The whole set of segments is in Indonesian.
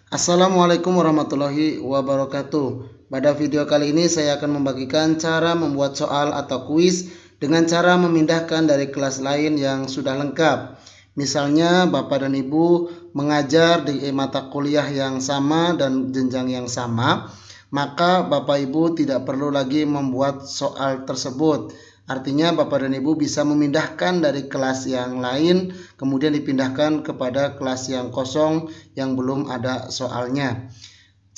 Assalamualaikum warahmatullahi wabarakatuh. Pada video kali ini saya akan membagikan cara membuat soal atau kuis dengan cara memindahkan dari kelas lain yang sudah lengkap. Misalnya Bapak dan Ibu mengajar di mata kuliah yang sama dan jenjang yang sama, maka Bapak Ibu tidak perlu lagi membuat soal tersebut. Artinya Bapak dan Ibu bisa memindahkan dari kelas yang lain, kemudian dipindahkan kepada kelas yang kosong yang belum ada soalnya.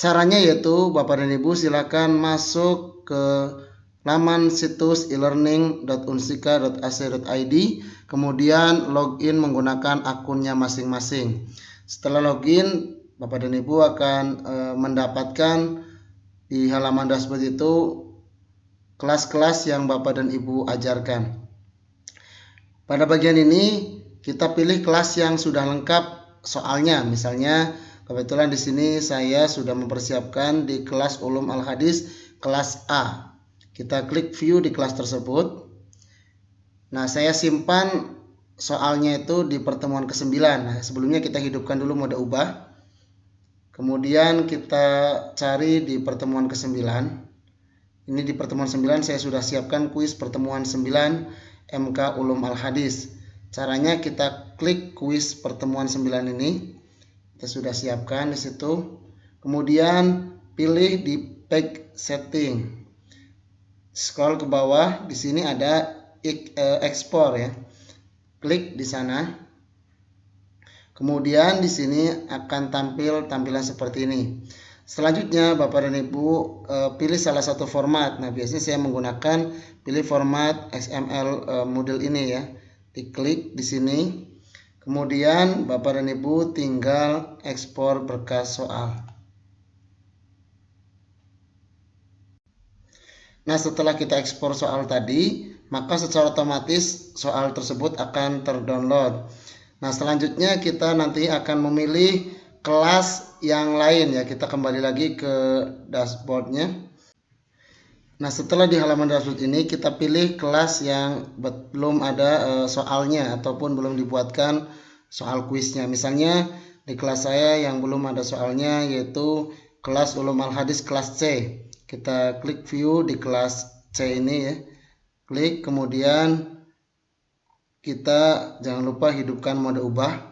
Caranya yaitu Bapak dan Ibu silakan masuk ke laman situs elearning.unsika.ac.id, kemudian login menggunakan akunnya masing-masing. Setelah login, Bapak dan Ibu akan mendapatkan di halaman dashboard itu kelas-kelas yang Bapak dan Ibu ajarkan. Pada bagian ini kita pilih kelas yang sudah lengkap soalnya. Misalnya kebetulan di sini saya sudah mempersiapkan di kelas Ulum Al-Hadis kelas A. Kita klik view di kelas tersebut. Nah, saya simpan soalnya itu di pertemuan ke-9. Nah, sebelumnya kita hidupkan dulu mode ubah. Kemudian kita cari di pertemuan ke-9. Ini di pertemuan 9 saya sudah siapkan kuis pertemuan 9 MK Ulum Al-Hadis. Caranya kita klik kuis pertemuan 9 ini. Kita sudah siapkan di situ. Kemudian pilih di page setting. Scroll ke bawah, di sini ada ekspor ya. Klik di sana. Kemudian di sini akan tampil tampilan seperti ini. Selanjutnya Bapak dan Ibu pilih salah satu format. Nah, biasanya saya menggunakan pilih format XML model ini ya. Diklik di sini. Kemudian Bapak dan Ibu tinggal ekspor berkas soal. Nah, setelah kita ekspor soal tadi, maka secara otomatis soal tersebut akan terdownload. Nah, selanjutnya kita nanti akan memilih kelas yang lain ya. Kita kembali lagi ke dashboardnya. Nah, setelah di halaman dashboard ini kita pilih kelas yang belum ada soalnya ataupun belum dibuatkan soal kuisnya. Misalnya di kelas saya yang belum ada soalnya yaitu kelas Ulum Al-Hadis kelas C. Kita klik view di kelas C ini ya. Klik, kemudian kita jangan lupa hidupkan mode ubah.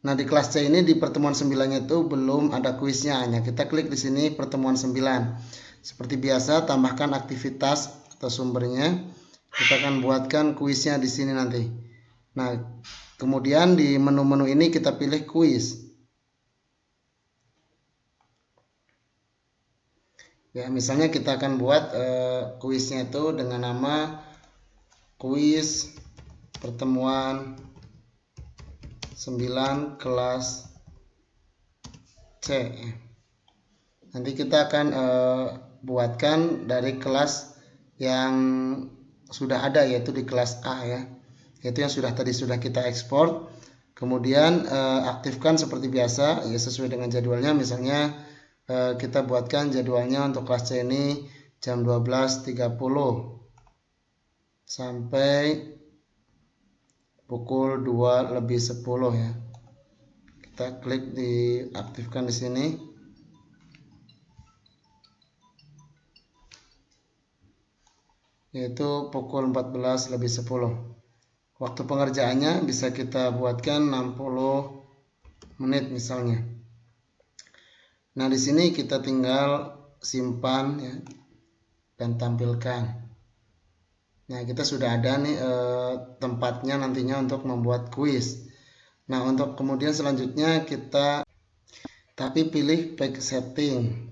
Nah, di kelas C ini di pertemuan 9-nya itu belum ada kuisnya, hanya kita klik di sini pertemuan 9. Seperti biasa, tambahkan aktivitas atau sumbernya. Kita akan buatkan kuisnya di sini nanti. Nah, kemudian di menu-menu ini kita pilih kuis. Ya, misalnya kita akan buat kuisnya itu dengan nama kuis pertemuan 9 kelas C. Nanti kita akan buatkan dari kelas yang sudah ada yaitu di kelas A ya. Yaitu yang tadi sudah kita ekspor. Kemudian aktifkan seperti biasa ya sesuai dengan jadwalnya. Misalnya kita buatkan jadwalnya untuk kelas C ini jam 12.30 sampai pukul 2:10 ya. Kita klik diaktifkan di sini. Yaitu pukul 14:10. Waktu pengerjaannya bisa kita buatkan 60 menit misalnya. Nah, di sini kita tinggal simpan ya dan tampilkan. Nah, kita sudah ada nih tempatnya nantinya untuk membuat kuis. Nah, untuk kemudian selanjutnya kita pilih page setting.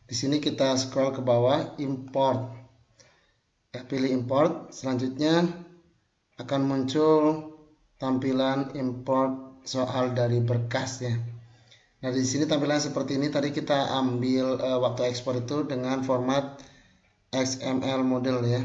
Di sini kita scroll ke bawah, import. Ya, pilih import. Selanjutnya akan muncul tampilan import soal dari berkas ya. Nah, di sini tampilan seperti ini. Tadi kita ambil waktu ekspor itu dengan format XML model ya.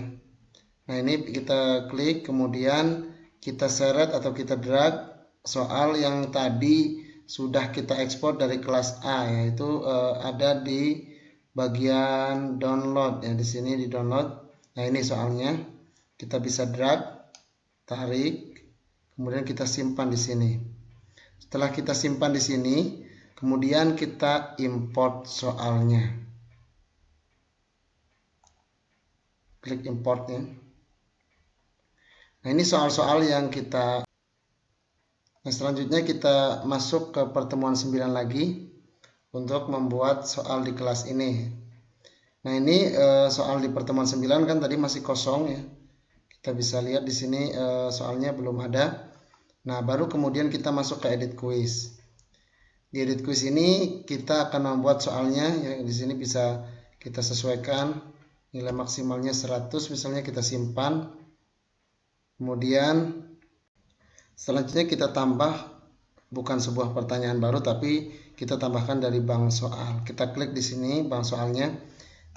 Nah, ini kita klik, kemudian kita seret atau kita drag soal yang tadi sudah kita ekspor dari kelas A, yaitu ada di bagian download ya. Di sini di download. Nah, ini soalnya kita bisa drag, tarik, kemudian kita simpan di sini. Setelah kita simpan di sini, kemudian kita import soalnya. Klik importnya. Nah, ini soal-soal yang kita. Nah, selanjutnya kita masuk ke pertemuan 9 lagi untuk membuat soal di kelas ini. Nah, ini soal di pertemuan 9 kan tadi masih kosong ya. Kita bisa lihat di sini soalnya belum ada. Nah, baru kemudian kita masuk ke edit quiz. Di edit quiz ini kita akan membuat soalnya ya, di sini bisa kita sesuaikan nilai maksimalnya 100 misalnya, kita simpan. Kemudian selanjutnya kita tambah bukan sebuah pertanyaan baru tapi kita tambahkan dari bank soal. Kita klik di sini bank soalnya.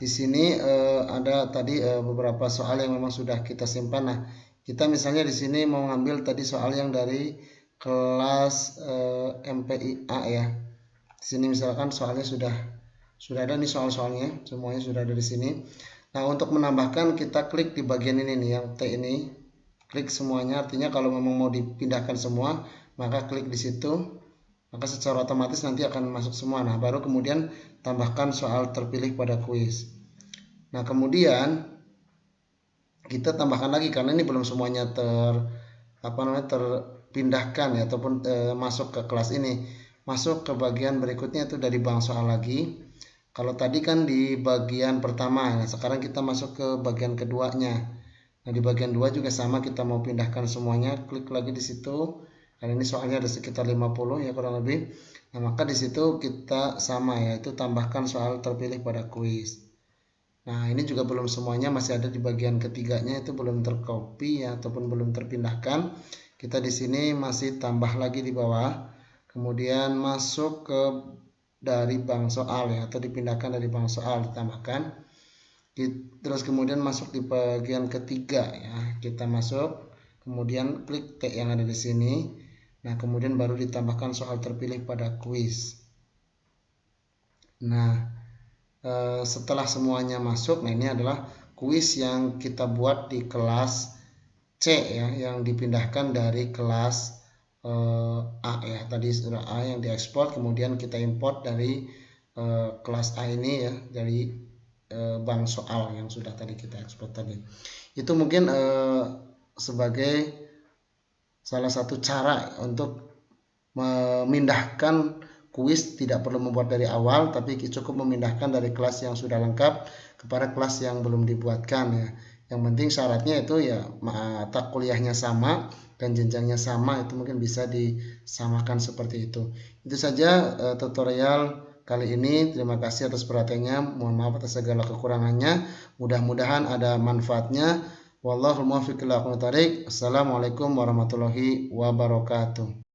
Di sini ada tadi beberapa soal yang memang sudah kita simpan. Nah, kita misalnya di sini mau ngambil tadi soal yang dari kelas MPIA ya. Di sini misalkan soalnya sudah ada nih, soal-soalnya semuanya sudah ada di sini. Nah, untuk menambahkan kita klik di bagian ini nih, yang T ini. Klik semuanya, artinya kalau memang mau dipindahkan semua, maka klik di situ. Maka secara otomatis nanti akan masuk semua. Nah, baru kemudian tambahkan soal terpilih pada kuis. Nah, kemudian kita tambahkan lagi karena ini belum semuanya terpindahkan ya, ataupun masuk ke kelas ini. Masuk ke bagian berikutnya itu dari bank soal lagi. Kalau tadi kan di bagian pertama, nah sekarang kita masuk ke bagian keduanya. Nah, di bagian 2 juga sama, kita mau pindahkan semuanya, klik lagi di situ. Karena ini soalnya ada sekitar 50 ya kurang lebih. Nah, maka di situ kita sama ya, itu tambahkan soal terpilih pada kuis. Nah, ini juga belum semuanya, masih ada di bagian ketiganya, itu belum tercopy ya, ataupun belum terpindahkan. Kita di sini masih tambah lagi di bawah. Kemudian masuk ke dari bank soal ya, atau dipindahkan dari bank soal, ditambahkan. Terus kemudian masuk di bagian ketiga ya, kita masuk, kemudian klik T yang ada di sini. Nah, kemudian baru ditambahkan soal terpilih pada kuis. Nah, setelah semuanya masuk, nah ini adalah kuis yang kita buat di kelas C ya, yang dipindahkan dari kelas A ya. Tadi sudah A yang diekspor, kemudian kita import dari kelas A ini ya, dari bank soal yang sudah tadi kita ekspor tadi. Itu mungkin sebagai salah satu cara untuk memindahkan kuis, tidak perlu membuat dari awal, tapi cukup memindahkan dari kelas yang sudah lengkap kepada kelas yang belum dibuatkan ya. Yang penting syaratnya itu ya mata kuliahnya sama dan jenjangnya sama, itu mungkin bisa disamakan seperti itu. Itu saja tutorial kali ini. Terima kasih atas perhatiannya. Mohon maaf atas segala kekurangannya. Mudah-mudahan ada manfaatnya. Wallahul muwaffiq ila aqwamit thoriq. Assalamualaikum warahmatullahi wabarakatuh.